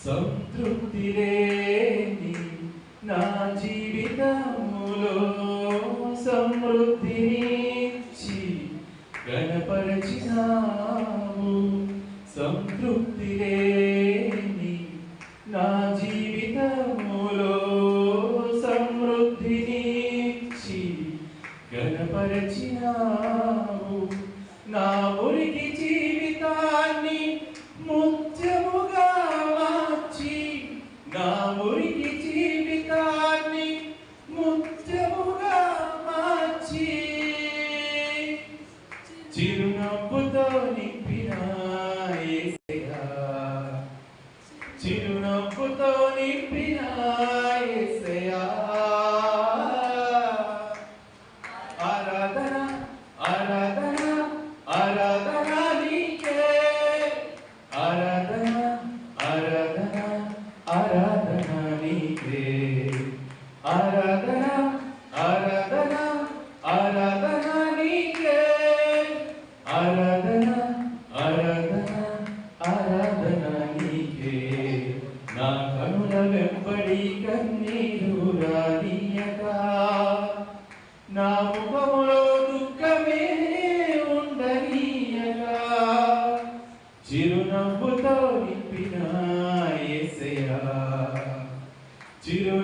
సంతృప్తి లేని నా జీవితములో సమృద్ధినిచ్చి గణపరచినావు. సంతృప్తి లేని నా జీవితములో సమృద్ధినిచ్చి గణపరచినావు. నా మురికి జీవితాన్ని ముత్యముగా మార్చి, నా మురికి జీవితాన్ని ముత్యముగా మార్చి, చిరునవ్వుతో నింపిన యేసయ్యా, చిరునవ్వుతో నింపిన యేసయ్యా. ఆరాధన ఆరాధన ఆరాధన నీకే, ఆరాధన ఆరాధన ఆరాధన నీకే, ఆరాధన ఆరాధన ఆరాధన నీకే, ఆరాధన ఆరాధన ఆరాధన నీకే. నా కనుల వెంబడి కన్నీరు రానీయక, నా ముఖములో దుఃఖమే ఉండనీయక, చిరునవ్వుతో నింపిన యేసయ్యా, చిరు